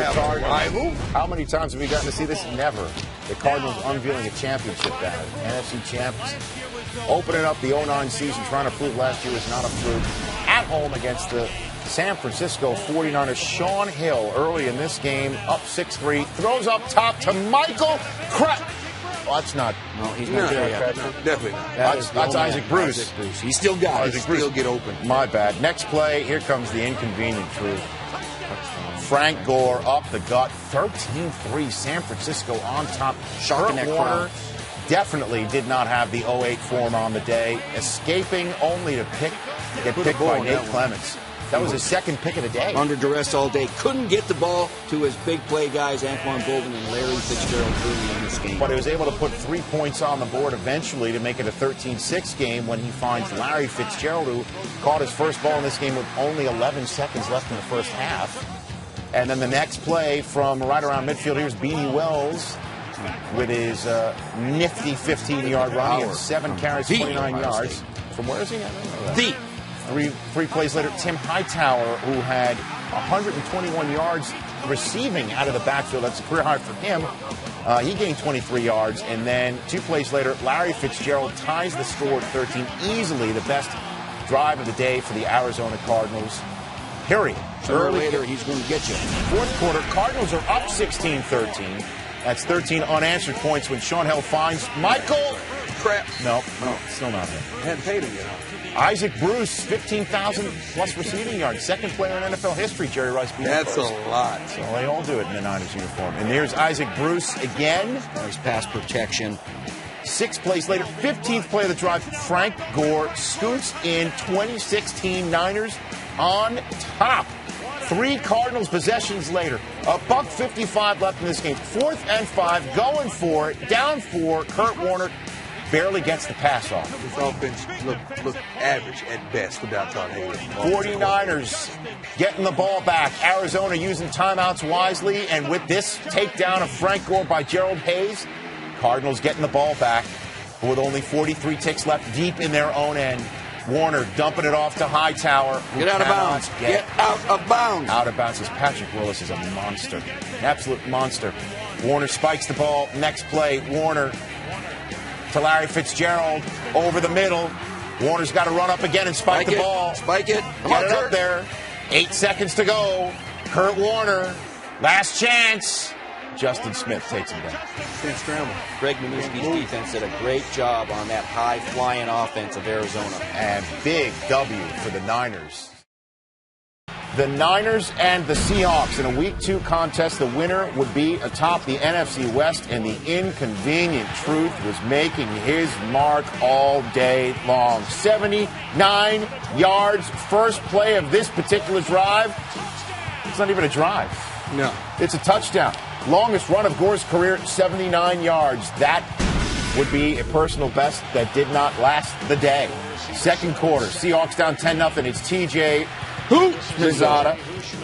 Cardinals. How many times have we gotten to see this? Never. The Cardinals unveiling a championship banner. NFC champs opening up the 09 season, trying to prove last year was not a fluke. At home against the San Francisco 49ers. Sean Hill early in this game, up 6-3, throws up top to Michael Crabtree. Well, that's not. No, he's not there yet. No, definitely not. That's Isaac Bruce. He still got it. He still get open. My bad. Next play, here comes the inconvenient truth. Frank Gore up the gut, 13-3, San Francisco on top. Shark in that Warner definitely did not have the 08 form on the day, escaping only to get picked by Nate Clements. That was his second pick of the day. Under duress all day. Couldn't get the ball to his big play guys, Anquan Bolden and Larry Fitzgerald, early in this game. But he was able to put 3 points on the board eventually to make it a 13-6 game when he finds Larry Fitzgerald, who caught his first ball in this game with only 11 seconds left in the first half. And then the next play from right around midfield, here's Beanie Wells with his nifty 15-yard run. He had 7 carries, 29 yards. From where is he? Deep. Three plays later, Tim Hightower, who had 121 yards receiving out of the backfield. That's a career high for him. He gained 23 yards. And then 2 plays later, Larry Fitzgerald ties the score at 13. Easily the best drive of the day for the Arizona Cardinals. Period. Early later, he's going to get you. Fourth quarter, Cardinals are up 16-13. That's 13 unanswered points when Sean Hill finds Michael Crap. No, still not him. Hadn't paid him yet. Isaac Bruce, 15,000 plus receiving yards. Second player in NFL history, Jerry Rice beat him That's first. a lot. So they all do it in the Niners uniform. And there's Isaac Bruce again. Nice pass protection. 6 plays later, 15th play of the drive, Frank Gore scoots in. 2016 Niners on top. 3 Cardinals possessions later. $1:55 left in this game. 4th and 5, going for it. Down 4. Kurt Warner barely gets the pass off. This offense looked average at best without Todd Haley. 49ers getting the ball back. Arizona using timeouts wisely. And with this takedown of Frank Gore by Gerald Hayes, Cardinals getting the ball back with only 43 ticks left deep in their own end. Warner dumping it off to Hightower. Get out of bounds. Get out of bounds. Out of bounds. Patrick Willis is a monster. An absolute monster. Warner spikes the ball. Next play, Warner to Larry Fitzgerald over the middle. Warner's got to run up again and spike the ball. Spike it. Get it up there. 8 seconds to go. Kurt Warner, last chance. Justin Smith takes him down. Can't scramble. Greg Minuski's defense did a great job on that high-flying offense of Arizona. And big W for the Niners. The Niners and the Seahawks in a Week 2 contest. The winner would be atop the NFC West, and the inconvenient truth was making his mark all day long. 79 yards, first play of this particular drive. It's not even a drive. No. It's a touchdown. Longest run of Gore's career, 79 yards. That would be a personal best that did not last the day. Second quarter, Seahawks down 10-0. It's TJ Houshmandzadeh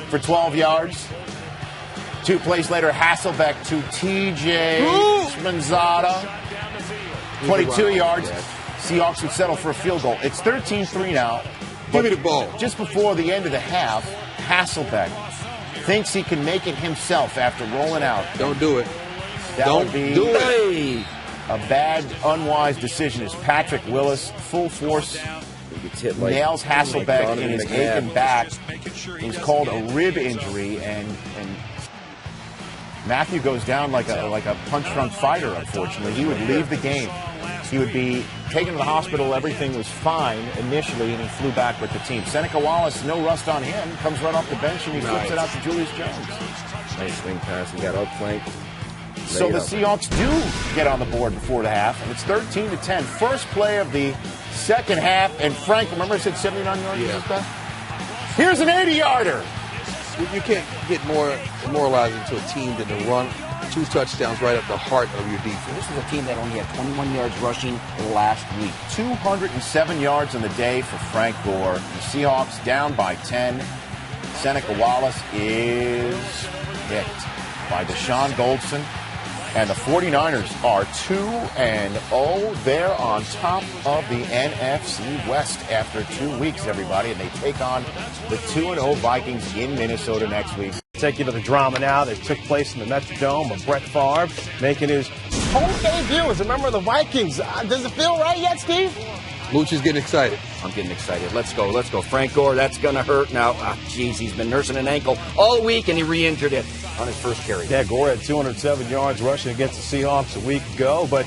for 12 yards. 2 plays later, Hasselbeck to TJ Houshmandzadeh, 22 yards. Seahawks would settle for a field goal. It's 13-3 now. Give me the ball. Just before the end of the half, Hasselbeck thinks he can make it himself after rolling out. Don't do it. That would be do it. a bad, unwise decision as Patrick Willis, full force, nails Hasselbeck in his aching back. It was called a rib injury, and Matthew goes down like a punch-drunk fighter, unfortunately. He would leave the game. He would be taken to the hospital. Everything was fine initially, and he flew back with the team. Seneca Wallace, no rust on him, comes right off the bench, and he flips it out to Julius Jones. Nice swing pass. He got outflanked. So the Seahawks do get on the board before the half, and it's 13-10. First play of the second half, and Frank, remember I said 79 yards? Yeah. Here's an 80-yarder. You can't get more demoralizing to a team than to run 2 touchdowns right up the heart of your defense. This was a team that only had 21 yards rushing last week. 207 yards on the day for Frank Gore. The Seahawks down by 10. Seneca Wallace is picked by Deshaun Goldson. And the 49ers are 2-0. They're on top of the NFC West after 2 weeks, everybody. And they take on the 2-0 Vikings in Minnesota next week. Take you to the drama now that took place in the Metrodome of Brett Favre making his home debut as a member of the Vikings. Does it feel right yet, Steve? Mooch is getting excited. I'm getting excited. Let's go. Let's go. Frank Gore, that's going to hurt now. Jeez, he's been nursing an ankle all week, and he re-injured it on his first carry. Yeah, Gore had 207 yards rushing against the Seahawks a week ago, but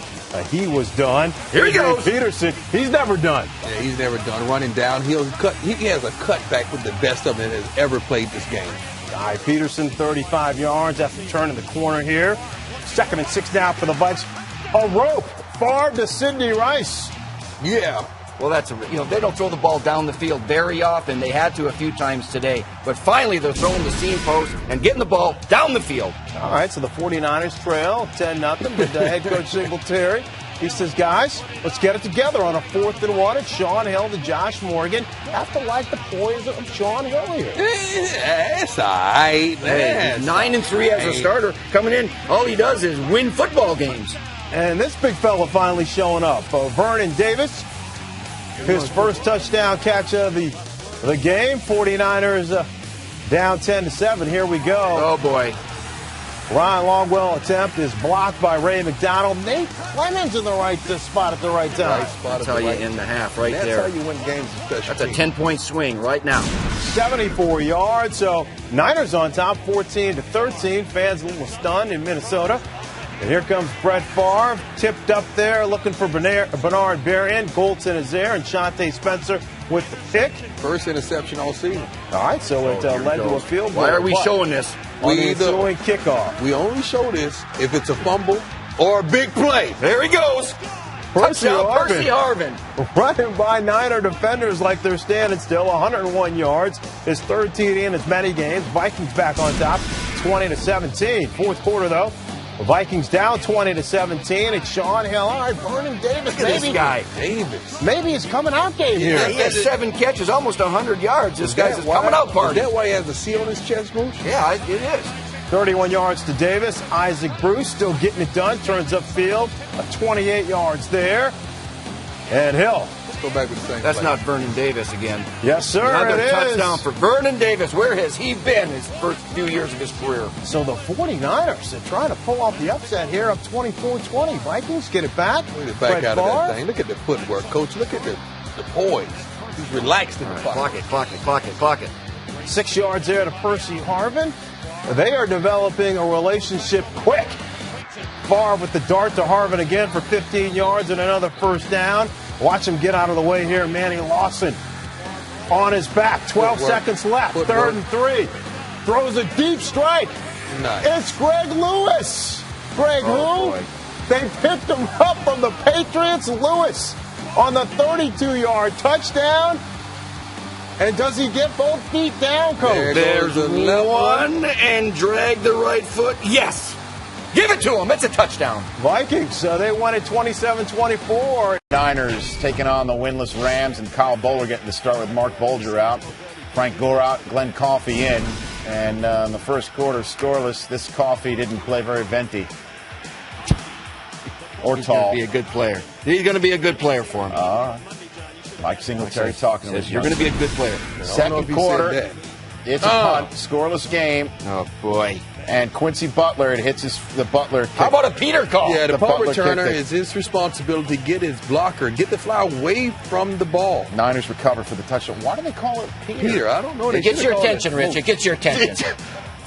he was done. Here he goes. Peterson, he's never done. Yeah, he's never done. Running downhill. He has a cutback with the best of them that has ever played this game. All right, Peterson, 35 yards after turning the corner here. 2nd and 6 now for the Vikes. A rope. Favre to Sidney Rice. Yeah. Well, they don't throw the ball down the field very often. They had to a few times today. But finally, they're throwing the seam post and getting the ball down the field. All right, so the 49ers trail 10-0. But head coach Singletary, he says, guys, let's get it together on a 4th and 1. It's Sean Hill to Josh Morgan. Have to like the poise of Sean Hill here. That's all right, man. Hey, 9-3 as a starter coming in. All he does is win football games. And this big fella finally showing up. Vernon Davis, his first touchdown catch of the game. 49ers down 10-7. Here we go. Oh, boy. Ryan Longwell attempt is blocked by Ray McDonald. Nate Clemens in the right spot at the right time. That's how you end the half right That's there. how you win games, especially. That's a 10-point swing right now. 74 yards. So Niners on top, 14-13. Fans a little stunned in Minnesota. And here comes Brett Favre, tipped up there, looking for Bernard Berrian. Goldson is there, and Shante Spencer with the pick. First interception all season. All right, so it led to a field goal. Why are we showing this? On the ensuing kickoff. We only show this if it's a fumble or a big play. There he goes. Percy Harvin. Running by Niner defenders like they're standing still. 101 yards. His 3rd TD in as many games. Vikings back on top, 20-17. 4th quarter, though. The Vikings down 20-17. It's Sean Hill. All right, Vernon Davis. Look at this guy. Davis. Maybe his coming out game here. Yeah, he has 7 catches, almost 100 yards. This guy's his coming out party. Is that why he has a C on his chest, Mooch? Yeah, it is. 31 yards to Davis. Isaac Bruce still getting it done. Turns upfield. 28 yards there. And Hill. Let's go back with the same That's play. not Vernon Davis again. Yes, sir. Another it is. touchdown for Vernon Davis. Where has he been his first few years of his career? So the 49ers are trying to pull off the upset here, up 24-20. Vikings get it back. Look at the back out of that thing. Look at the footwork, Coach. Look at the poise. He's relaxed in the pocket. Clock it. 6 yards there to Percy Harvin. They are developing a relationship quick. Favre with the dart to Harvin again for 15 yards and another first down. Watch him get out of the way here. Manny Lawson on his back. 12 seconds left. 3rd and 3. Throws a deep strike. Nice. It's Greg Lewis. Greg who? Boy. They picked him up from the Patriots. Lewis on the 32-yard touchdown. And does he get both feet down, Coach? There's one and drag the right foot. Yes. Give it to him. It's a touchdown. Vikings, they won it 27-24. Niners taking on the winless Rams, and Kyle Bowler getting the start with Mark Bolger out. Frank Gore out, Glenn Coffey in. And in the first quarter, scoreless. This Coffey didn't play very venti or He's tall. going to be a good player. He's going to be a good player for him. Like Singletary talking to us. You're going to be a good player. Second quarter, it's a punt, scoreless game. Oh, boy. And Quincy Butler, it hits the Butler kick. How about a Peter call? Yeah, the punt Butler returner kicked it. is his responsibility to get his blocker, get the fly away from the ball. Niners recover for the touchdown. Why do they call it Peter? Peter, I don't know. It gets your attention, Rich. It gets your attention.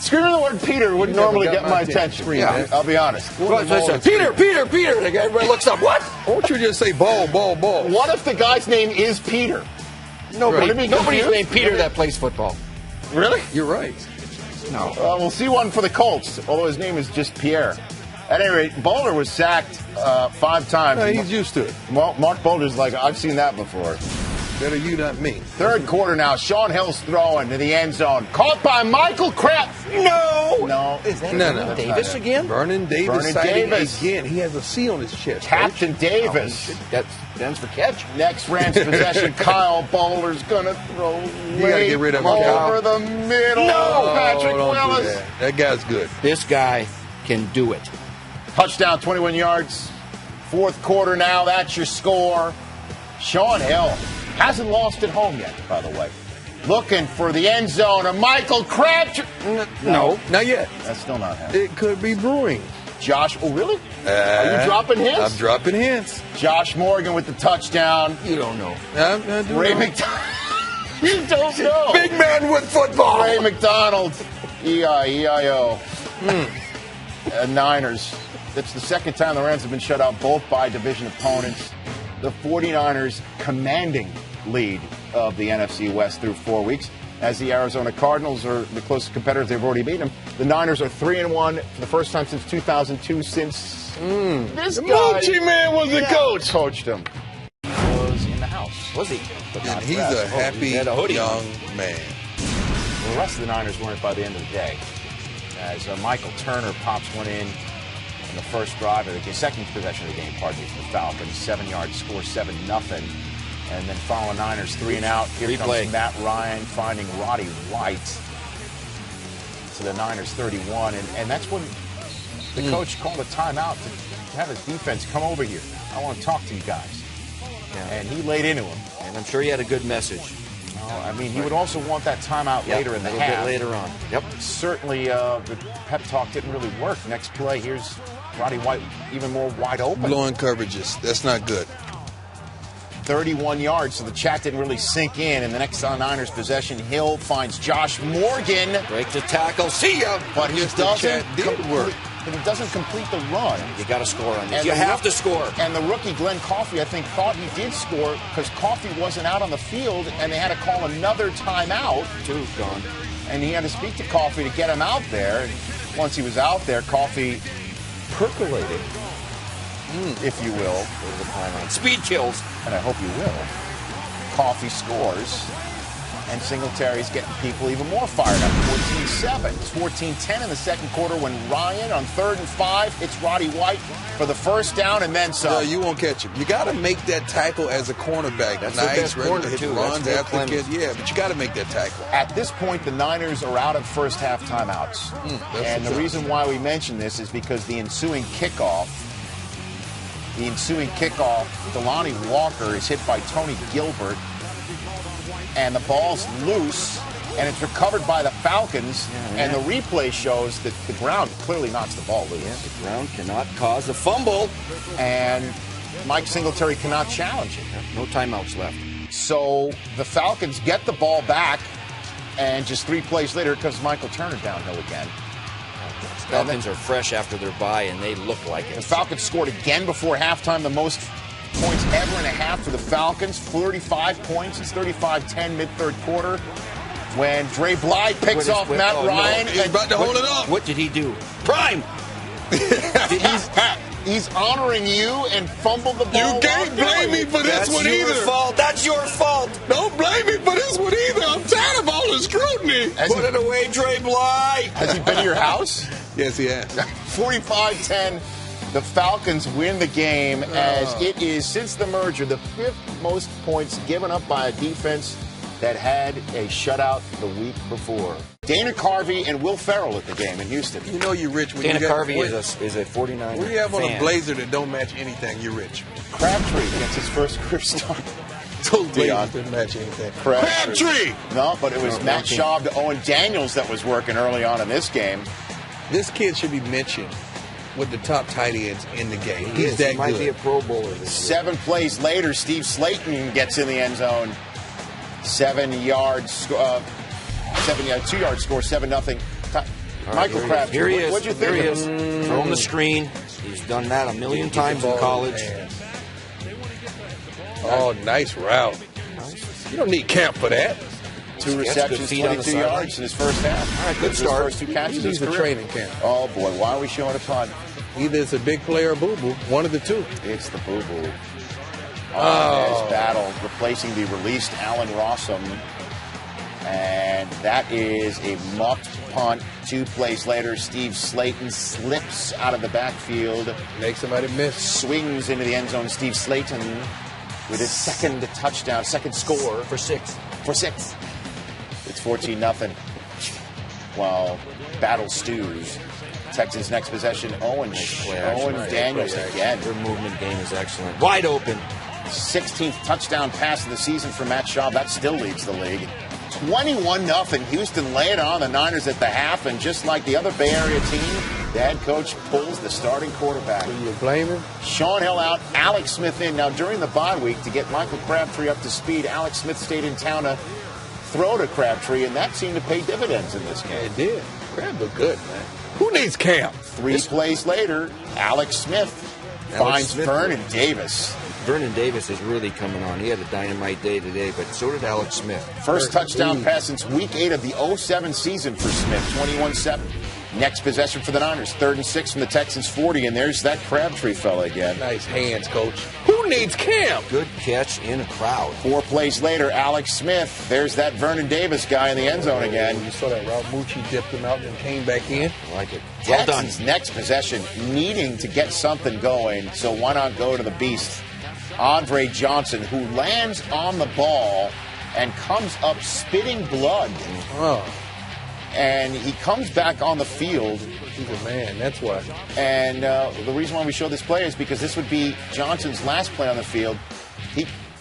Screaming the word Peter wouldn't normally got get my my attention. attention. Yeah. I'll be honest. Peter. Everybody looks up. What? Why don't you just say ball? What if the guy's name is Peter? Nobody's named Peter that plays football. Really? You're right. No. We'll see one for the Colts, although his name is just Pierre. At any rate, Bowler was sacked 5 times. No, he's used to it. Mark Boulder's like, I've seen that before. Better you, not me. Third quarter now. Sean Hill's throwing to the end zone. Caught by Michael Kraft. No. Is that No. Davis again? Vernon Davis Vernon sighting Davis. again. He has a C on his chest. Captain Davis. That stands for catch. Next Rams possession. Kyle Bowler's going to throw gotta get rid of him, over Kyle. the middle. No. Patrick Don't do Willis. that. That guy's good. This guy can do it. Touchdown, 21 yards. Fourth quarter now, that's your score. Sean Hill hasn't lost at home yet, by the way. Looking for the end zone of Michael Crabtree. No, not yet. That's still not happening. It could be brewing. Josh, oh really? Are you dropping hints? I'm dropping hints. Josh Morgan with the touchdown. You don't know. Ray McDonald. You don't know. Big man with football. Ray McDonald. E-I-E-I-O. Niners. That's the second time the Rams have been shut out, both by division opponents. The 49ers commanding lead of the NFC West through 4 weeks. As the Arizona Cardinals are the closest competitors, they've already beaten them. The Niners are 3-1 for the first time since 2002. Since this guy, Moochie Man was the coach. Coached him. Was in the house. Was he? But And not he's dressed. a happy had a hoodie young man. The rest of the Niners weren't by the end of the day. As Michael Turner pops one in the first drive of the second possession of the game, pardon me, for the Falcons. 7 yards, score 7-0. And then following Niners 3 and out. Here comes Matt Ryan finding Roddy White. So the Niners 31. And that's when the coach called a timeout to have his defense come over here. I want to talk to you guys. Yeah. And he laid into him. And I'm sure he had a good message. I mean, he would also want that timeout later in the half. A little bit later on. Yep. Certainly, the pep talk didn't really work. Next play, here's Roddy White even more wide open. Blowing coverages. That's not good. 31 yards, so the chat didn't really sink in. And the next Niners possession, Hill finds Josh Morgan. Break the tackle. See ya. But he doesn't work. But he doesn't complete the run. You got to score on this. And You have to score. And the rookie, Glenn Coffey, I think, thought he did score because Coffey wasn't out on the field, and they had to call another timeout. 2 gone. And he had to speak to Coffey to get him out there. And once he was out there, Coffey percolated, if you will. Speed kills. And I hope you will. Coffey scores. And Singletary's getting people even more fired up. 14-7. It's 14-10 in the second quarter when Ryan on 3rd and 5 hits Roddy White for the first down and then some. No, you won't catch him. You got to make that tackle as a cornerback. That's the best corner, too. Runs That's after the kid. Yeah, but you got to make that tackle. At this point, the Niners are out of first half timeouts. And the reason why we mention this is because the ensuing kickoff, Delanie Walker is hit by Tony Gilbert. And the ball's loose, and it's recovered by the Falcons. And the replay shows that the ground clearly knocks the ball loose. Yeah, the ground cannot cause a fumble. And Mike Singletary cannot challenge it. No timeouts left. So the Falcons get the ball back, and just 3 plays later, because Michael Turner downhill again. Falcons are fresh after their bye, and they look like it. The Falcons scored again before halftime, the most points ever in a half for the Falcons. 35 points. It's 35-10 mid-third quarter when Dre Bly picks off Matt Ryan. He's about to hold it up. What did he do? Prime! He's honoring you and fumbled the ball. You can't blame me for this one either. That's your fault. Don't blame me for this one either. I'm tired of all the scrutiny. Put it away, Dre Bly. Has he been to your house? Yes, he has. 45-10. The Falcons win the game as it is, since the merger, the 5th most points given up by a defense that had a shutout the week before. Dana Carvey and Will Ferrell at the game in Houston. You know you're rich when Dana you Carvey is a 49er. When you have on fan. a blazer that don't match anything, you're rich. Crabtree gets his first career start. Those blazers didn't match anything. Crabtree! No, but it was Matt Schaub to Owen Daniels that was working early on in this game. This kid should be mentioned with the top tight ends in the game. He might be a Pro Bowler this 7 plays later, Steve Slayton gets in the end zone. 7 yards, 2-yard score, 7-0. Michael Crabtree, here he is. What'd you think? Here he is. Throw him the screen. He's done that a million times in college. Oh, nice route. You don't need camp for that. 2 receptions, 22 yards in his first half. All right, good start. His first 2 catches. He's a training camp. Oh, boy, why are we showing a punt? Either it's a big play or boo-boo. One of the two. It's the boo-boo. His battle, replacing the released Allen Rossum. And that is a muffed punt. 2 plays later, Steve Slayton slips out of the backfield. Make somebody miss. Swings into the end zone. Steve Slayton with his second touchdown, second score. For 6. It's 14-0. While battle stews. Texans next possession. Owen Daniels again. Their movement game is excellent. Wide open. 16th touchdown pass of the season for Matt Schaub. That still leads the league. 21-0. Houston laying on the Niners at the half, and just like the other Bay Area team, the head coach pulls the starting quarterback. Do you blame him? Sean Hill out, Alex Smith in. Now, during the bye week, to get Michael Crabtree up to speed, Alex Smith stayed in town to throw to Crabtree, and that seemed to pay dividends in this game. It did. Crab looked good, man. Who needs camp? Three plays later, Alex Smith finds Vernon Davis. Vernon Davis is really coming on. He had a dynamite day today, but so did Alex Smith. First touchdown pass since week 8 of the 07 season for Smith, 21-7. Next possession for the Niners, 3rd and 6 from the Texans 40, and there's that Crabtree fella again. Nice hands, coach. Who needs camp? Good catch in a crowd. 4 plays later, Alex Smith. There's that Vernon Davis guy in the end zone again. You saw that route. Moochie dipped him out and came back in. I like it. Well done. Texans next possession, needing to get something going, so why not go to the beast? Andre Johnson, who lands on the ball and comes up spitting blood. Oh. And he comes back on the field. He's a man, that's why. And the reason why we show this play is because this would be Johnson's last play on the field.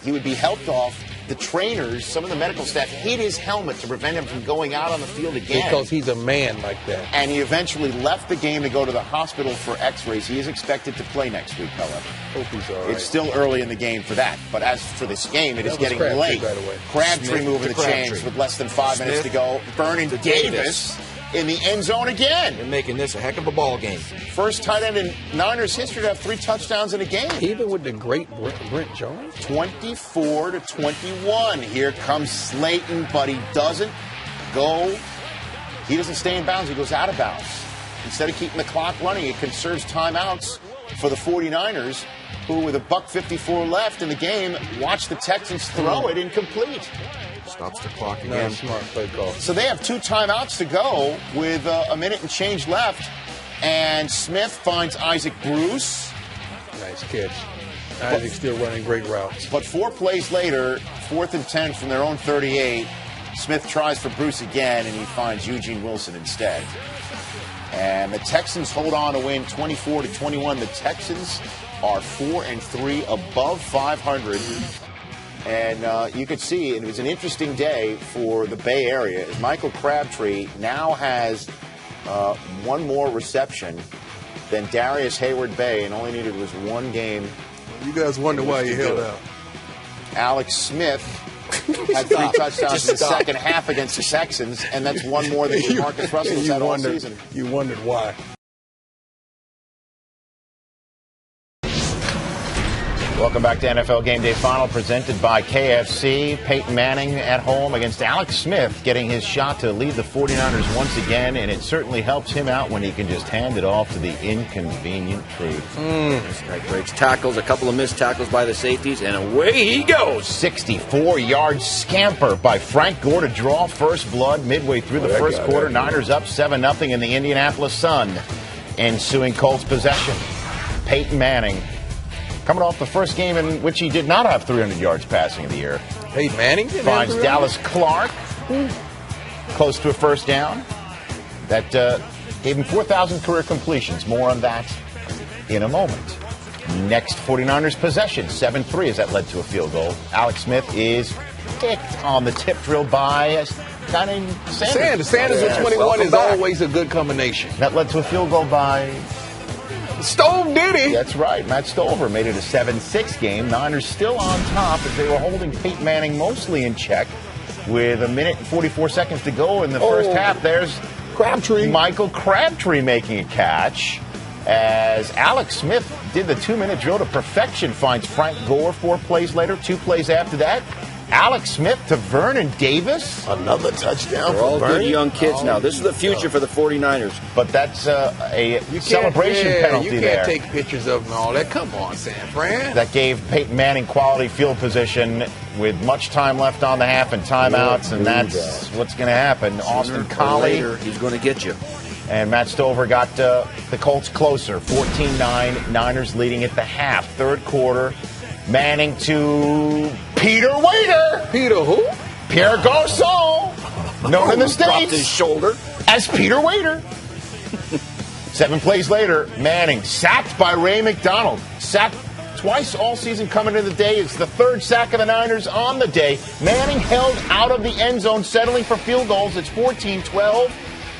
He would be helped off. The trainers, some of the medical staff, hit his helmet to prevent him from going out on the field again. Because he's a man like that. And he eventually left the game to go to the hospital for x-rays. He is expected to play next week, however. Hope he's all right. It's still early in the game for that. But as for this game, it is getting Crabtree, late. by the way. Crabtree moving the Crabtree. chains with less than 5 minutes to Smith go. Vernon to Davis in the end zone again. They're making this a heck of a ball game. First tight end in Niners history to have 3 touchdowns in a game. Even with the great Brent Jones? 24-21. Here comes Slayton, but he doesn't go. He doesn't stay in bounds. He goes out of bounds. Instead of keeping the clock running, it conserves timeouts for the 49ers, who with $1:54 left in the game, watch the Texans throw it incomplete. Stops the clock again. Nice, smart play call. So they have 2 timeouts to go with a minute and change left. And Smith finds Isaac Bruce. Nice catch. Isaac's still running great routes. But 4 plays later, 4th and 10 from their own 38, Smith tries for Bruce again, and he finds Eugene Wilson instead. And the Texans hold on to win 24-21. The Texans are 4-3, above 500. And you could see it was an interesting day for the Bay Area. Michael Crabtree now has 1 more reception than Darius Hayward-Bay, and all he needed was 1 game. You guys wonder why he held out. Alex Smith had 3 touchdowns in the second half against the Texans, and that's 1 more than Marcus Russell has had all season. You wondered why. Welcome back to NFL Game Day Final, presented by KFC. Peyton Manning at home against Alex Smith, getting his shot to lead the 49ers once again, and it certainly helps him out when he can just hand it off to the inconvenient truth. This guy breaks tackles, a couple of missed tackles by the safeties, and away he goes. 64-yard scamper by Frank Gore to draw first blood midway through the first quarter. Niners up 7-0 in the Indianapolis Sun. Ensuing Colts possession. Peyton Manning, coming off the first game in which he did not have 300 yards passing of the year. Peyton Manning finds Dallas Clark close to a first down. That gave him 4,000 career completions. More on that in a moment. Next 49ers possession, 7-3, as that led to a field goal. Alex Smith is kicked on the tip drill by Sanders. Sanders with 21 is always a good combination. That led to a field goal by Stove did it. That's right. Matt Stover made it a 7-6 game. Niners still on top as they were holding Peyton Manning mostly in check with 1 minute and 44 seconds to go in the first half. There's Crabtree. Michael Crabtree making a catch as Alex Smith did the 2-minute drill to perfection, finds Frank Gore 4 plays later. 2 plays after that, Alex Smith to Vernon Davis. Another touchdown. They're all good young kids now. This is the future for the 49ers. But that's a celebration penalty there. You can't take pictures of them and all that. Come on, San Fran. That gave Peyton Manning quality field position with much time left on the half and timeouts, and that's what's going to happen. Austin Collie. He's going to get you. And Matt Stover got the Colts closer, 14-9. Niners leading at the half. Third quarter, Manning to Peter Waiter. Peter who? Pierre Garçon, known in the States Dropped his shoulder as Peter Waiter. 7 plays later, Manning sacked by Ray McDonald. Sacked twice all season coming into the day. It's the third sack of the Niners on the day. Manning held out of the end zone, settling for field goals. It's 14-12.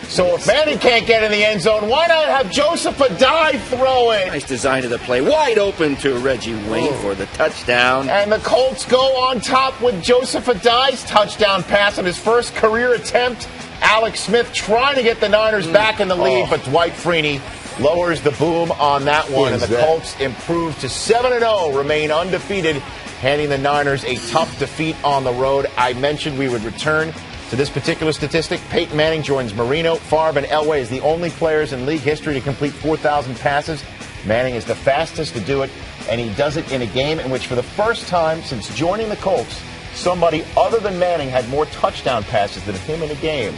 So if Manning can't get in the end zone, why not have Joseph Adai throw it? Nice design of the play. Wide open to Reggie Wayne for the touchdown. And the Colts go on top with Joseph Adai's touchdown pass on his first career attempt. Alex Smith trying to get the Niners back in the lead, but Dwight Freeney lowers the boom on that one. And the Colts improve to 7-0, remain undefeated, handing the Niners a tough defeat on the road. I mentioned we would return to this particular statistic. Peyton Manning joins Marino, Favre, and Elway as the only players in league history to complete 4,000 passes. Manning is the fastest to do it, and he does it in a game in which, for the first time since joining the Colts, somebody other than Manning had more touchdown passes than him in a game.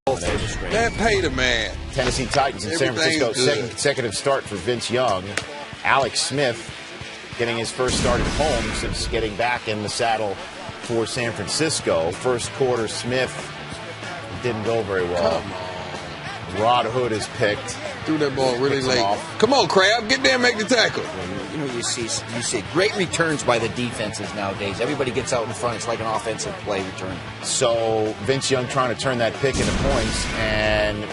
Man, pay the man. Tennessee Titans in San Francisco, second consecutive start for Vince Young. Alex Smith getting his first start at home since getting back in the saddle for San Francisco. First quarter, Smith didn't go very well. Rod Hood is picked. Threw that ball really late. Come on, Crab, get there and make the tackle. You know, you see great returns by the defenses nowadays. Everybody gets out in front. It's like an offensive play return. So Vince Young trying to turn that pick into points, and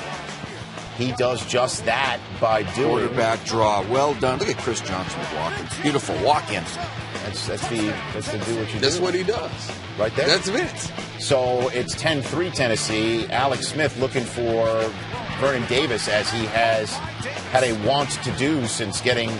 he does just that by doing quarterback draw. Well done. Look at Chris Johnson walking. Beautiful walk-ins. That's to do what you do. That's what he does. Right there. That's Vince. So it's 10-3 Tennessee. Alex Smith looking for Vernon Davis, as he has had a want to do since getting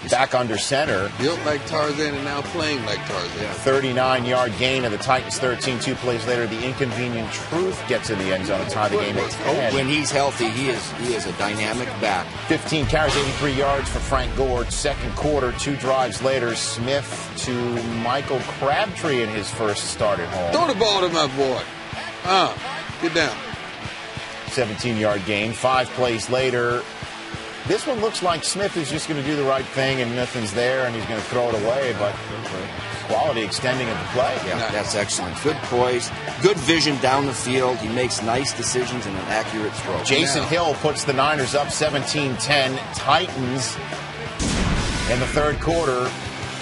back under center. Built like Tarzan and now playing like Tarzan. 39-yard gain of the Titans 13. 2 plays later, the inconvenient Truth gets in the end zone to tie the game at 10. When he's healthy, he is a dynamic back. 15 carries, 83 yards for Frank Gore. Second quarter, 2 drives later, Smith to Michael Crabtree in his first start at home. Throw the ball to my boy. Get down. 17-yard gain. 5 plays later. This one looks like Smith is just going to do the right thing and nothing's there and he's going to throw it away, but quality extending at the play. Yeah, that's excellent. Good poise, good vision down the field. He makes nice decisions and an accurate throw. Jason Hill puts the Niners up 17-10. Titans in the third quarter.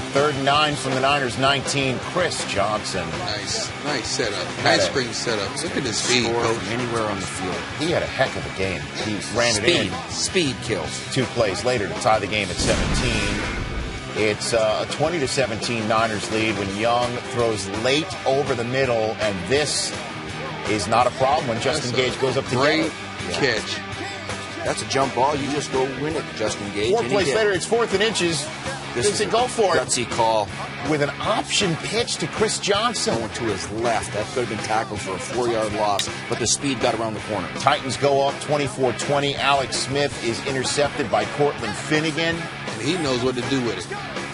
3rd and 9 from the Niners, 19. Chris Johnson. Nice setup. Nice screen setup. Look at his speed, coach. Anywhere on the field. He had a heck of a game. He ran it in. Speed kills. 2 plays later to tie the game at 17. It's a 20-17 Niners lead when Young throws late over the middle, and this is not a problem when Justin Gage goes up to great catch. That's a jump ball. You just go win it, Justin Gage. 4 plays later, it's 4th and inches. This is a go for it. Gutsy call. With an option pitch to Chris Johnson. Going to his left. That could have been tackled for a 4-yard loss, but the speed got around the corner. Titans go up 24-20. Alex Smith is intercepted by Cortland Finnegan. And he knows what to do with it.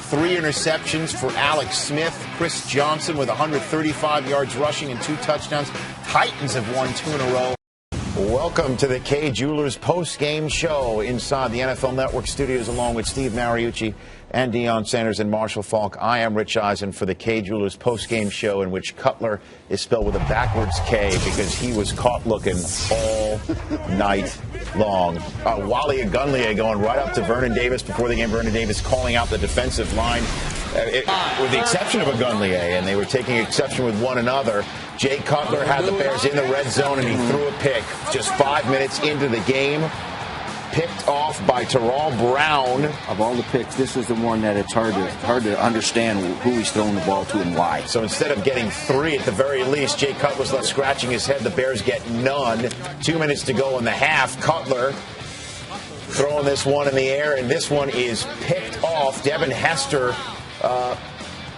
3 interceptions for Alex Smith. Chris Johnson with 135 yards rushing and 2 touchdowns. Titans have won 2 in a row. Welcome to the Kay Jewelers post-game show inside the NFL Network studios, along with Steve Mariucci and Deion Sanders and Marshall Falk. I am Rich Eisen for the Kay Jewelers post-game show, in which Cutler is spelled with a backwards K because he was caught looking all night long. Wally Agunlier going right up to Vernon Davis before the game. Vernon Davis calling out the defensive line. With the exception of Agunlier, and they were taking exception with one another. Jay Cutler had the Bears in the red zone, and he threw a pick just 5 minutes into the game. Picked off by Terrell Brown. Of all the picks, this is the one that it's hard to understand who he's throwing the ball to and why. So instead of getting 3 at the very least, Jay Cutler's left scratching his head. The Bears get none. 2 minutes to go in the half. Cutler throwing this one in the air, and this one is picked off. Devin Hester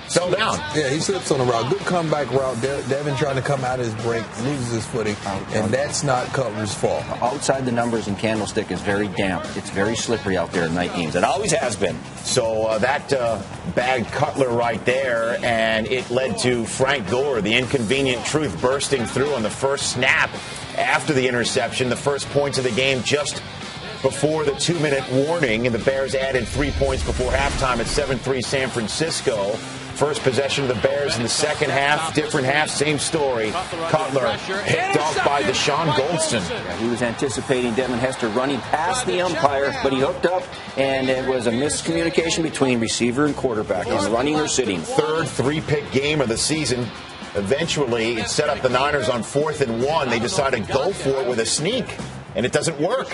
fell down. Yeah, he slips on the route. Good comeback route. Devin trying to come out of his break, loses his footing, and that's not Cutler's fault. Outside the numbers and Candlestick is very damp. It's very slippery out there in night games. It always has been. So that bagged Cutler right there, and it led to Frank Gore, the inconvenient Truth, bursting through on the first snap after the interception. The first points of the game just before the 2-minute warning, and the Bears added 3 points before halftime at 7-3 San Francisco. First possession of the Bears in the second half. Different half, same story. Cutler picked off by Deshaun Goldston. Yeah, he was anticipating Devin Hester running past the umpire, but he hooked up, and it was a miscommunication between receiver and quarterback on running or sitting. Third three-pick game of the season. Eventually, it set up the Niners on 4th and 1. They decided to go for it with a sneak, and it doesn't work.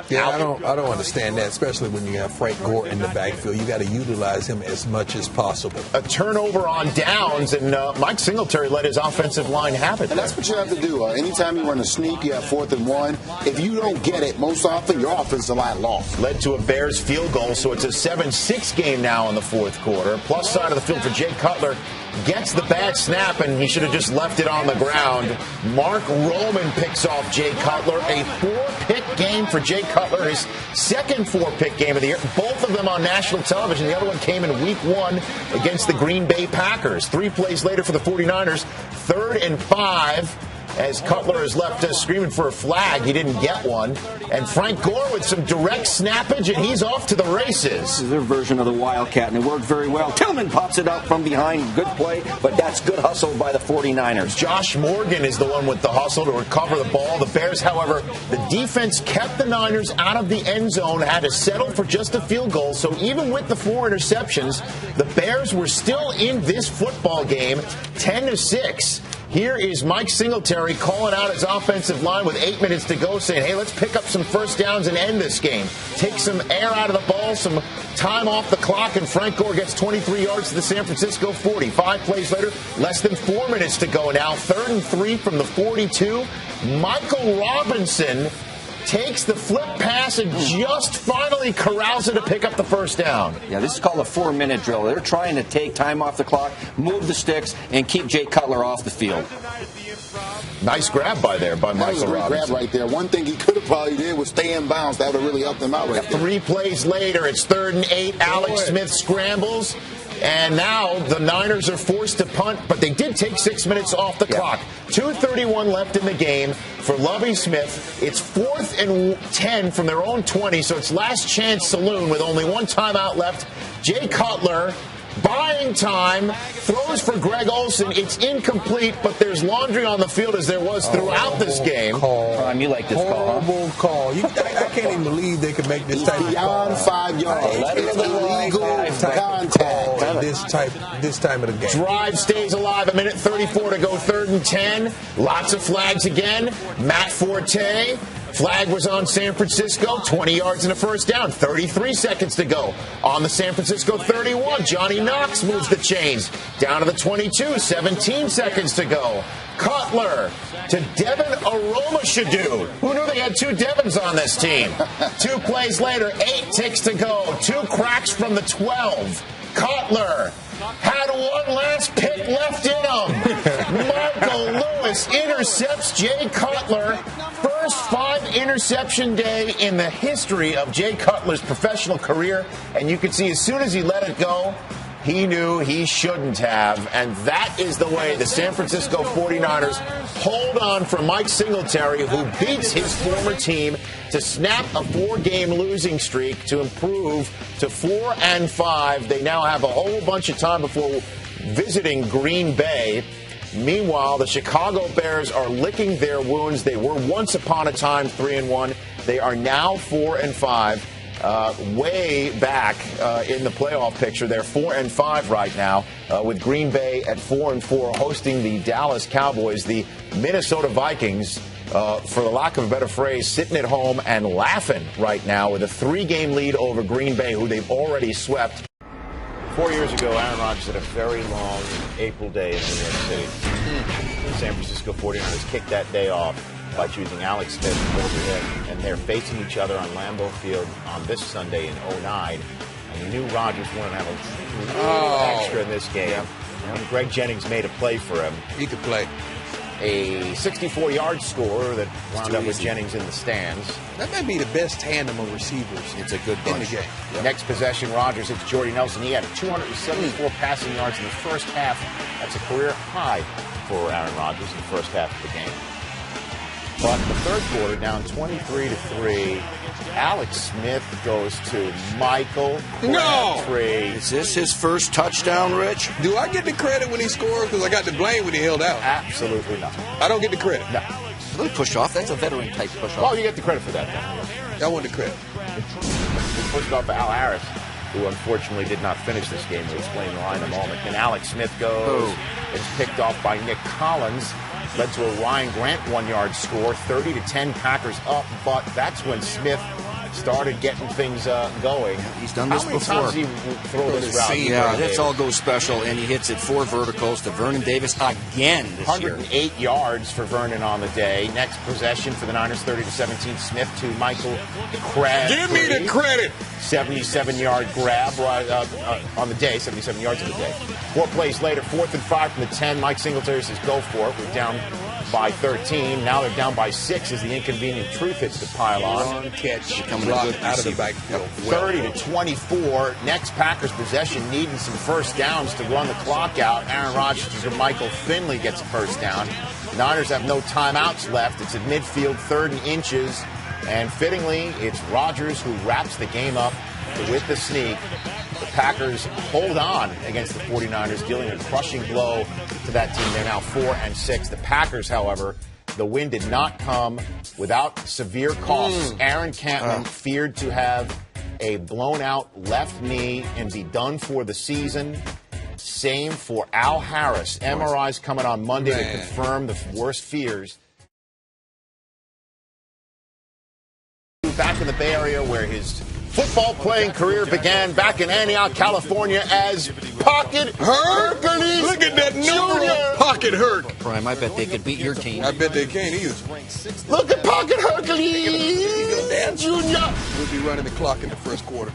Yeah, I don't understand that, especially when you have Frank Gore in the backfield. You got to utilize him as much as possible. A turnover on downs, and Mike Singletary let his offensive line have it. And that's what you have to do. Anytime you run a sneak, you have 4th and 1. If you don't get it, most often your offensive line lost. Led to a Bears field goal, so it's a 7-6 game now in the fourth quarter. Plus side of the field for Jay Cutler. Gets the bad snap, and he should have just left it on the ground. Mark Roman picks off Jay Cutler. A 4-pick game for Jay Cutler, his second 4-pick game of the year. Both of them on national television. The other one came in week 1 against the Green Bay Packers. 3 plays later for the 49ers, 3rd and 5. As Cutler is left screaming for a flag. He didn't get one. And Frank Gore with some direct snappage, and he's off to the races. This is their version of the Wildcat, and it worked very well. Tillman pops it out from behind. Good play, but that's good hustle by the 49ers. Josh Morgan is the one with the hustle to recover the ball. The Bears, however, the defense kept the Niners out of the end zone, had to settle for just a field goal. So even with the 4 interceptions, the Bears were still in this football game, 10-6. Here is Mike Singletary calling out his offensive line with 8 minutes to go, saying, hey, let's pick up some first downs and end this game. Take some air out of the ball, some time off the clock, and Frank Gore gets 23 yards to the San Francisco 40. 5 plays later, less than 4 minutes to go now. 3rd and 3 from the 42. Michael Robinson takes the flip pass and just finally corrals it to pick up the first down. Yeah, this is called a 4-minute drill. They're trying to take time off the clock, move the sticks, and keep Jay Cutler off the field. Nice grab by Michael Robinson. That was a great grab right there. One thing he could have probably did was stay in bounds. That would have really helped him out right there. 3 plays later, it's 3rd and 8. Alex Smith scrambles. And now the Niners are forced to punt, but they did take 6 minutes off the clock. 2:31 left in the game for Lovie Smith. It's 4th and 10 from their own 20, so it's last chance saloon with only 1 timeout left. Jay Cutler buying time, throws for Greg Olsen. It's incomplete, but there's laundry on the field as there was throughout this game. You like this horrible call. I can't even believe they could make this type of call. Beyond 5 yards. It's illegal contact. This time of the game. Drive stays alive. 1:34 to go. 3rd and 10. Lots of flags again. Matt Forte. Flag was on San Francisco, 20 yards and a first down, 33 seconds to go. On the San Francisco 31, Johnny Knox moves the chains down to the 22, 17 seconds to go. Cutler to Devin Aromashadu. Who knew they had 2 Devins on this team? 2 plays later, 8 ticks to go, 2 cracks from the 12. Cutler had one last pick left in him. Michael Lewis intercepts Jay Cutler. First 5 interception day in the history of Jay Cutler's professional career. And you can see as soon as he let it go, he knew he shouldn't have. And that is the way the San Francisco 49ers hold on for Mike Singletary, who beats his former team to snap a 4-game losing streak to improve to 4-5. They now have a whole bunch of time before visiting Green Bay. Meanwhile, the Chicago Bears are licking their wounds. They were once upon a time 3-1. They are now 4-5. Way back in the playoff picture. They're 4-5 right now, with Green Bay at 4-4 hosting the Dallas Cowboys. The Minnesota Vikings, for the lack of a better phrase, sitting at home and laughing right now with a 3-game lead over Green Bay, who they've already swept. 4 years ago, Aaron Rodgers had a very long April day in New York City. The San Francisco 49ers kicked that day off by choosing Alex Smith over him, and they're facing each other on Lambeau Field on this Sunday in 2009. And you knew Rodgers wanted to have a little extra in this game. Yeah. And Greg Jennings made a play for him. He could play. A 64-yard score that wound up with Jennings in the stands. That might be the best tandem of receivers. It's a good bunch. In the game. Yep. Next possession, Rodgers hits Jordy Nelson. He had 274 passing yards in the first half. That's a career high for Aaron Rodgers in the first half of the game. But the third quarter, down 23-3, Alex Smith goes to Michael No! Crabtree. Is this his first touchdown, Rich? Do I get the credit when he scores? Because I got the blame when he held out. Absolutely not. I don't get the credit. No. A little push off. That's a veteran type push Well, off. you get the credit for that, then. I want the credit. We pushed off Al Harris, who unfortunately did not finish this game. We'll explain why in a moment. And Alex Smith goes. It's picked off by Nick Collins. Led to a Ryan Grant 1-yard score. 30-10 Packers up. But that's when Smith started getting things going. He's done this before. How many times did he throw this route? Yeah, that's all goes special, and he hits it 4 verticals to Vernon Davis again this year. 108 yards for Vernon on the day. Next possession for the Niners, 30-17. Smith to Michael Crabtree. Give me the credit. 77-yard grab on the day, 77 yards on the day. 4 plays later, 4th and 5 from the 10. Mike Singletary says, go for it. We're down by 13. Now they're down by 6 as the inconvenient truth hits the pylon. One catch Becoming a blocked good out of the receiver. backfield. 30-24. Next Packers possession needing some first downs to run the clock out. Aaron Rodgers or Michael Finley gets a first down. The Niners have no timeouts left. It's at midfield, 3rd and inches. And fittingly, it's Rodgers who wraps the game up with the sneak. The Packers hold on against the 49ers, dealing a crushing blow to that team. They're now 4-6. The Packers, however, the win did not come without severe costs. Aaron Campman feared to have a blown-out left knee and be done for the season. Same for Al Harris. MRI's coming on Monday to confirm the worst fears. Back in the Bay Area where his football playing career began, back in Antioch, California, as Pocket Hercules. Look at that number, Pocket Herc. Prime, I bet they could beat your team. I bet they can't either. Look at Pocket Hercules Junior. We'll be running the clock in the first quarter.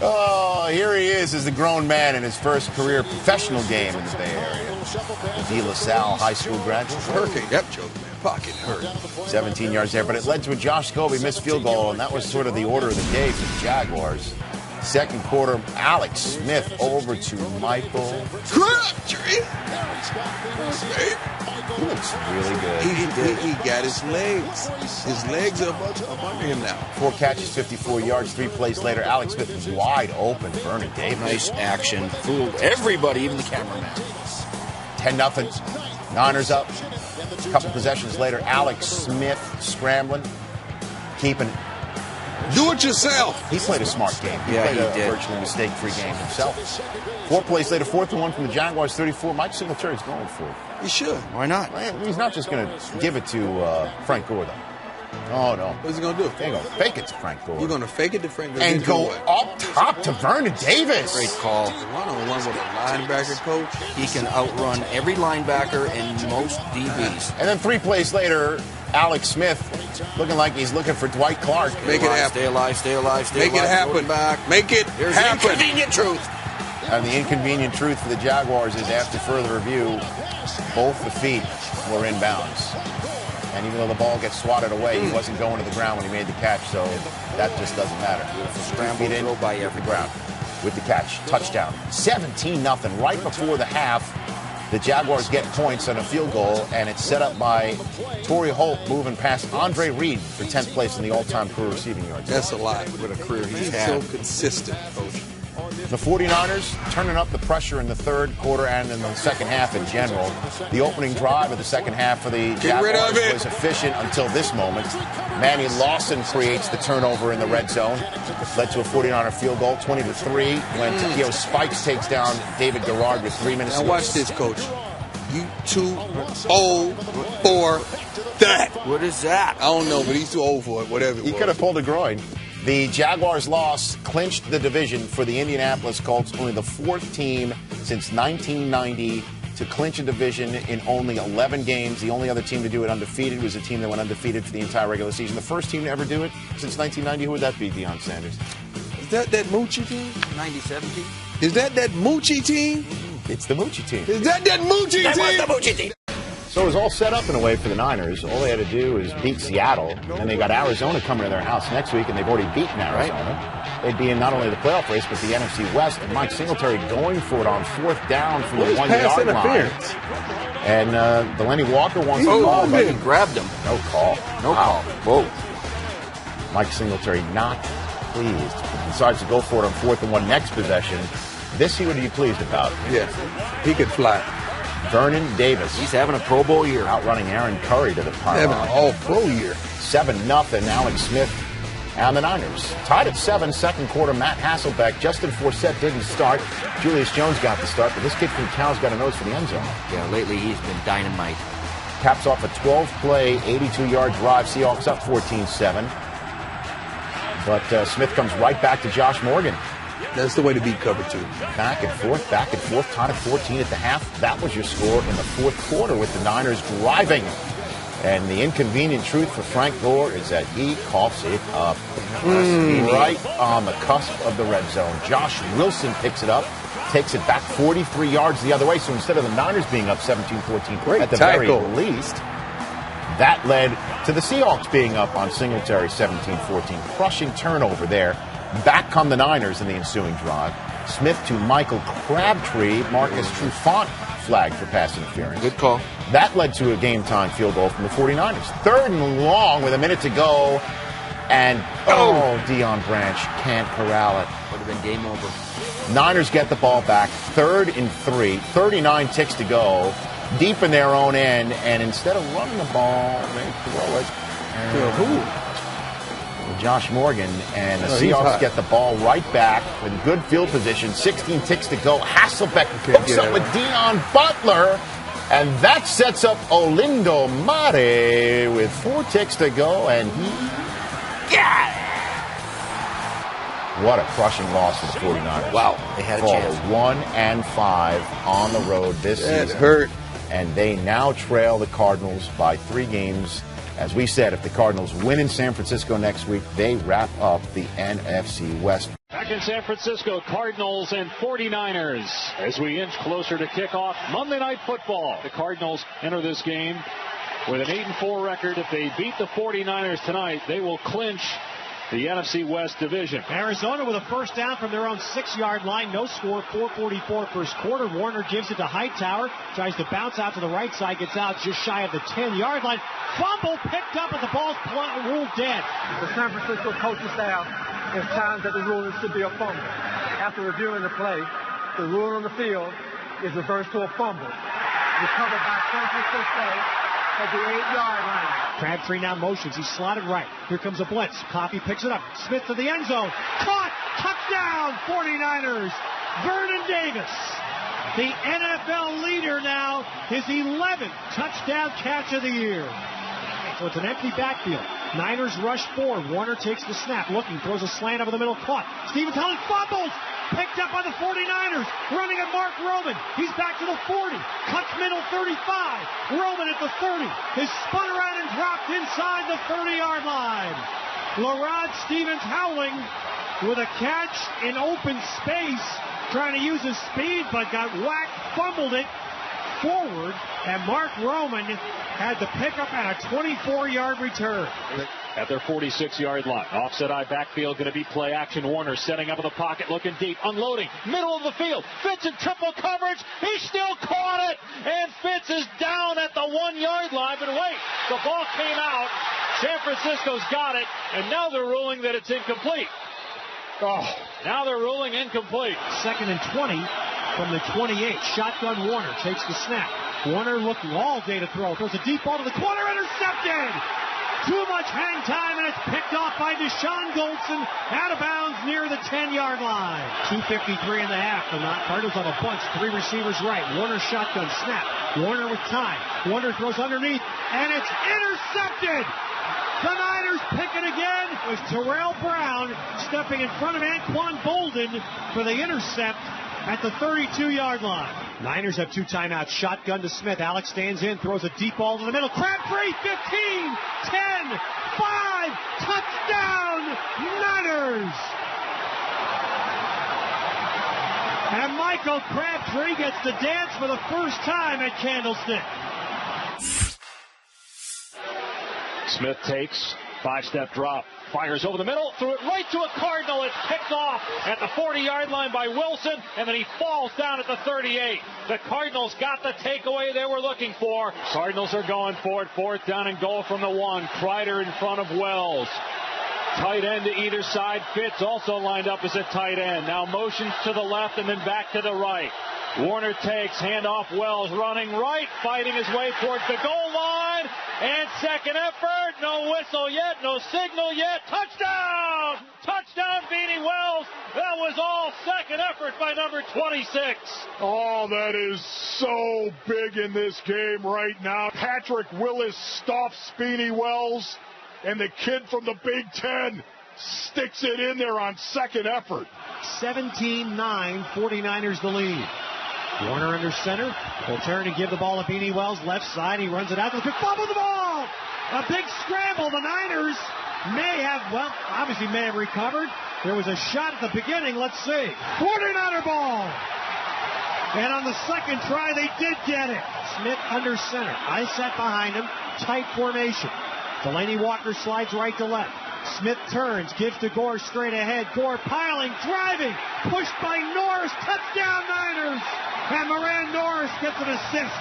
Oh, here he is the grown man in his first career professional game in the Bay Area. De La Salle High School graduate. Hurricane. Yep, joke, man. Pocket Herc. 17 yards there, but it led to a Josh Scobie missed field goal, and that was sort of the order of the day for the Jaguars. Second quarter, Alex Smith over to Michael. Crabtree. He looks really good. He got his legs. His legs are up under him now. 4 catches, 54 yards, 3 plays later. Alex Smith was wide open. Vernon Davis. Nice action. Fooled everybody, even the cameraman. 10-0. Niners up. A couple possessions later, Alex Smith scrambling, keeping. Do it yourself. He played a smart game. He Yeah, played he a did. virtually mistake-free game himself. 4 plays later, 4th and 1 from the Jaguars, 34. Mike Singletary's going for it. He should. Why not? He's not just going to give it to Frank Gore, though. Oh, no. What's he going to do? They're going to fake it to Frank Gore. You're going to fake it to Frank Gore. And go up top to Vernon Davis. Great call. One-on-one with a linebacker coach. He can outrun every linebacker and most DBs. And then 3 plays later, Alex Smith looking like he's looking for Dwight Clark. Make it happen. Stay alive, stay alive, stay Make alive. it happen. Going back. Make it Here's the happen. inconvenient truth. And the inconvenient truth for the Jaguars is after further review, both the feet were in bounds. And even though the ball gets swatted away, he wasn't going to the ground when he made the catch, so that just doesn't matter. Scramble throw by every ground with the catch. Touchdown. 17-0. Right before the half, the Jaguars get points on a field goal, and it's set up by Torrey Holt moving past Andre Reed for 10th place in the all-time career receiving yards. That's a lot. What a career he's He's had. so consistent, coach. The 49ers turning up the pressure in the third quarter and in the second half in general. The opening drive of the second half for the Jaguars was efficient until this moment. Manny Lawson creates the turnover in the red zone. Led to a 49er field goal, 20-3, when Takeo Spikes takes down David Garrard with 3 minutes. Now watch this, coach. You too old for that. What is that? I don't know, but he's too old for it, whatever it He was. could have pulled a groin. The Jaguars' loss clinched the division for the Indianapolis Colts, only the 4th team since 1990 to clinch a division in only 11 games. The only other team to do it undefeated was a team that went undefeated for the entire regular season. The first team to ever do it since 1990, who would that be, Deion Sanders? Is that Moochie team? 97 team? Is that Moochie team? It's the Moochie team. Is that Moochie That was team? the Moochie team. So it was all set up in a way for the Niners. All they had to do is beat Seattle, and they got Arizona coming to their house next week, and they've already beaten Arizona. They'd be in not only the playoff race, but the NFC West. And Mike Singletary going for it on 4th down from the 1-yard line. And Delaney Walker wants to call, but He grabbed him. no call. No call. Whoa. Mike Singletary not pleased. He decides to go for it on 4th and 1 next possession. This he would be pleased about. Yeah, he could fly. Vernon Davis. He's having a Pro Bowl year. Outrunning Aaron Curry to the pylon. Having an all-pro year. 7-0. Alex Smith and the Niners. Tied at 7, second quarter. Matt Hasselbeck. Justin Forsett didn't start. Julius Jones got the start, but this kid from Cal's got a nose for the end zone. Yeah, lately he's been dynamite. Caps off a 12-play, 82-yard drive. Seahawks up 14-7. But Smith comes right back to Josh Morgan. That's the way to beat cover 2. Back and forth, tied at 14 at the half. That was your score in the fourth quarter with the Niners driving. And the inconvenient truth for Frank Gore is that he coughs it up right on the cusp of the red zone. Josh Wilson picks it up, takes it back 43 yards the other way. So instead of the Niners being up 17-14 at the very least, that led to the Seahawks being up on Singletary 17-14. Crushing turnover there. Back come the Niners in the ensuing drive. Smith to Michael Crabtree. Marcus Trufant flagged for pass interference. Good call. That led to a game-time field goal from the 49ers. 3rd and long with a minute to go. And, Deion Branch can't corral it. Would have been game over. Niners get the ball back. 3rd and 3. 39 ticks to go. Deep in their own end. And instead of running the ball, they throw it. To who? Josh Morgan, and the Seahawks get the ball right back with good field position. 16 ticks to go. Hasselbeck hooks up with Deion Butler, and that sets up Olindo Mare with 4 ticks to go, and he got it. What a crushing loss for the 49ers. Wow, they had a chance. 1-5 on the road this season. That hurt. And they now trail the Cardinals by 3 games. As we said, if the Cardinals win in San Francisco next week, they wrap up the NFC West. Back in San Francisco, Cardinals and 49ers as we inch closer to kickoff Monday Night Football. The Cardinals enter this game with an 8-4 record. If they beat the 49ers tonight, they will clinch the NFC West division. Arizona with a first down from their own 6-yard line. No score, 4:44 first quarter. Warner gives it to Hightower. Tries to bounce out to the right side. Gets out just shy of the 10-yard line. Fumble picked up, but the ball's ruled dead. The San Francisco coaching staff has times that the ruling should be a fumble. After reviewing the play, the rule on the field is reversed to a fumble. Recovered by San Francisco at the 8-yard line. Crabtree now motions. He's slotted right. Here comes a blitz. Coffey picks it up. Smith to the end zone. Caught. Touchdown, 49ers. Vernon Davis, the NFL leader now, his 11th touchdown catch of the year. So it's an empty backfield. Niners rush forward. Warner takes the snap. Looking. Throws a slant over the middle. Caught. Stevens Holland fumbles. Picked up by the 49ers. Running at Mark Roman. He's back to the 40. Cuts middle 35. Roman at the 30. Is spun around and dropped inside the 30-yard line. LaRod Stevens Howling with a catch in open space. Trying to use his speed, but got whacked. Fumbled it forward. And Mark Roman had the pickup and a 24-yard return. At their 46-yard line. Offset eye backfield, going to be play action. Warner setting up in the pocket, looking deep, unloading, middle of the field. Fitz in triple coverage. He still caught it. And Fitz is down at the 1-yard line. But wait, the ball came out. San Francisco's got it. And now they're ruling that it's incomplete. Now they're ruling incomplete. 2nd and 20 from the 28. Shotgun Warner takes the snap. Warner looking all day to throw. Throws a deep ball to the corner. Intercepted. Too much hang time, and it's picked off by Deshaun Goldson. Out of bounds near the 10-yard line. 2:53 in the half. The Cardinals on a bunch. 3 receivers right. Warner shotgun snap. Warner with time. Warner throws underneath, and it's intercepted. The Niners pick it again. It was Terrell Brown stepping in front of Anquan Bolden for the intercept at the 32-yard line. Niners have 2 timeouts. Shotgun to Smith. Alex stands in, throws a deep ball to the middle. Crabtree, 15, 10, 5, touchdown, Niners! And Michael Crabtree gets to dance for the first time at Candlestick. Smith takes 5-step drop, fires over the middle, threw it right to a Cardinal. It's picked off at the 40-yard line by Wilson, and then he falls down at the 38. The Cardinals got the takeaway they were looking for. Cardinals are going for it. 4th down and goal from the 1. Kreider in front of Wells. Tight end to either side. Fitz also lined up as a tight end. Now motions to the left and then back to the right. Warner takes, handoff Wells, running right, fighting his way towards the goal line. And second effort, no whistle yet, no signal yet. Touchdown! Touchdown, Beanie Wells. That was all second effort by number 26. Oh, that is so big in this game right now. Patrick Willis stops Beanie Wells, and the kid from the Big Ten sticks it in there on second effort. 17-9, 49ers the lead. Warner under center. Will turn and give the ball to Beanie Wells. Left side. He runs it out. There's a fumble the ball. A big scramble. The Niners may have recovered. There was a shot at the beginning. Let's see. 49er ball. And on the second try, they did get it. Smith under center. I sat behind him. Tight formation. Delaney Walker slides right to left. Smith turns, gives to Gore straight ahead. Gore piling, driving, pushed by Norris. Touchdown Niners! And Moran Norris gets an assist.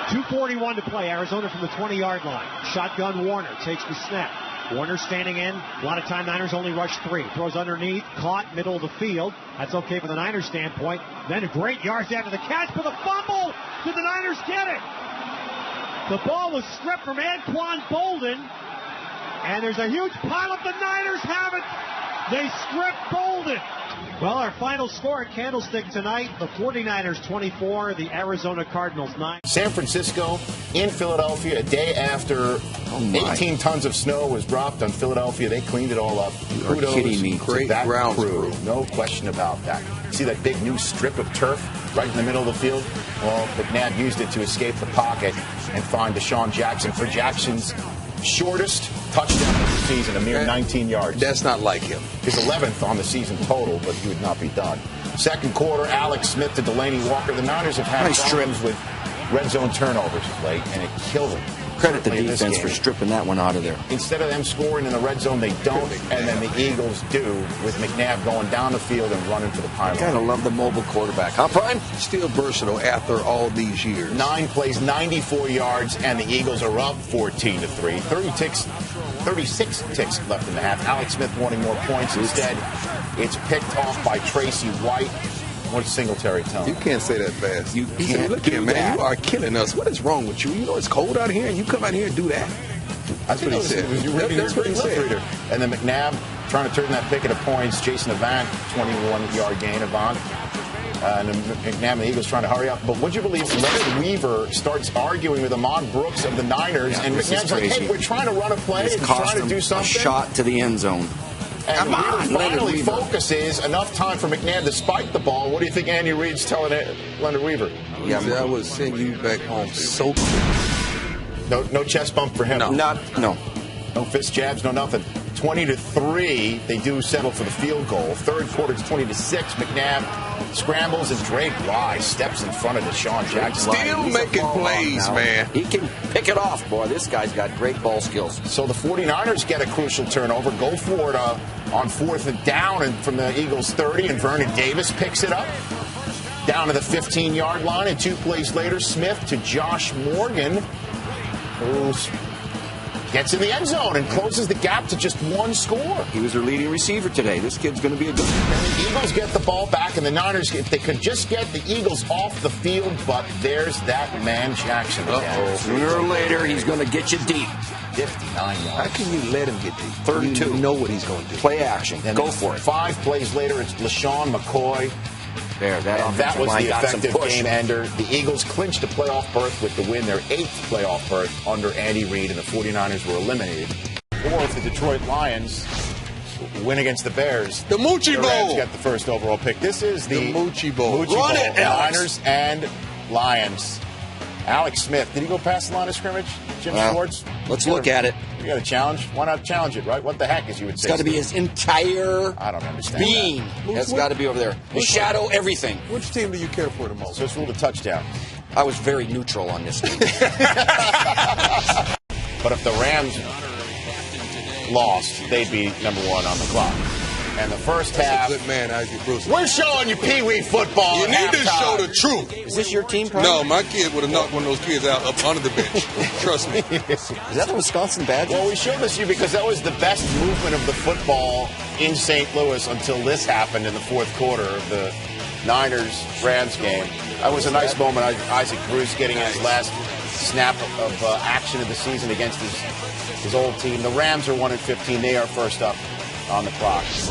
2:41 to play. Arizona from the 20-yard line. Shotgun Warner takes the snap. Warner standing in. A lot of time Niners only rush 3. Throws underneath, caught, middle of the field. That's okay from the Niners standpoint. Then a great yards after the catch, but the fumble. Did the Niners get it? The ball was stripped from Anquan Bolden. And there's a huge pileup. The Niners have it. They strip Bolden. Well, our final score at Candlestick tonight, the 49ers 24, the Arizona Cardinals 9. San Francisco in Philadelphia a day after 18 tons of snow was dropped on Philadelphia. They cleaned it all up. You are kidding me. Great ground crew. No question about that. See that big new strip of turf right in the middle of the field? Well, McNabb used it to escape the pocket and find Deshaun Jackson for Jackson's shortest touchdown of the season, a mere 19 yards. That's not like him. His 11th on the season total, but he would not be done. Second quarter, Alex Smith to Delaney Walker. The Niners have had problems with red zone turnovers late, and it killed them. Credit the defense for stripping that one out of there. Instead of them scoring in the red zone, they don't, and then the Eagles do, with McNabb going down the field and running for the pylon. Gotta love the mobile quarterback. Huh, Prime? Still versatile after all these years. 9 plays, 94 yards, and the Eagles are up 14-3. 36 ticks left in the half. Alex Smith wanting more points. Instead, it's picked off by Tracy White. What's Singletary telling? You can't say that fast. You he can't said, look do here, man, that. you are killing us. What is wrong with you? You know it's cold out here, and you come out here and do that. That's what he said. That's what he said. And then McNabb trying to turn that picket of points. Jason Avant, 21-yard gain. Avant. And then McNabb and the Eagles trying to hurry up. But would you believe Leonard Weaver starts arguing with Ahmad Brooks of the Niners, and McNabb's like, hey, we're trying to run a play and trying to do something. A shot to the end zone. And finally focuses enough time for McNabb to spike the ball. What do you think Andy Reid's telling Leonard Weaver? Yeah, I would send you back home so quick. No chest bump for him. No fist jabs, no nothing. 20-3, they do settle for the field goal. Third quarter, it's 20-6. McNabb scrambles and Drake Wise steps in front of Deshaun Jackson. Still making plays, man. He can pick it off, boy. This guy's got great ball skills. So the 49ers get a crucial turnover, go for it on 4th and down and from the Eagles' 30, and Vernon Davis picks it up down to the 15-yard line. And 2 plays later, Smith to Josh Morgan, who gets in the end zone and closes the gap to just 1 score. He was their leading receiver today. This kid's going to be a good one. And the Eagles get the ball back, and the Niners, if they could just get the Eagles off the field, but there's that man Jackson again. Sooner or later, he's going to get you deep. 59 yards. How can you let him get deep? 3rd and 2. You know what he's going to do. Play action. And go for it. 5 plays later, it's LaShawn McCoy. That was the effective game ender. The Eagles clinched a playoff berth with the win, their 8th playoff berth under Andy Reid, and the 49ers were eliminated. 4th, the Detroit Lions win against the Bears. The Moochie Bowl. The Rams got the first overall pick. This is the Moochie Bowl. Run it, Niners and Lions. Alex Smith, did he go past the line of scrimmage? Jim Schwartz? Let's look at it. You got a challenge? Why not challenge it, right? What the heck, as you would say? It's got to be his entire I don't understand being. That's got to be over there. His shadow, everything. Which team do you care for the most? So it's ruled a touchdown. I was very neutral on this game. But if the Rams lost, they'd be number 1 on the clock. And the first half. Good man, Isaac Bruce. We're showing you Pee Wee football. You at need to halftime. show the truth. Is this your team, Prime? No, my kid would have knocked one of those kids out up under the bench. Trust me. Is that the Wisconsin Badgers? Well, we showed this to you because that was the best movement of the football in St. Louis until this happened in the fourth quarter of the Niners-Rams game. That was a nice moment. Isaac Bruce getting his last snap of action of the season against his old team. The Rams are 1-15. They are first up on the clock.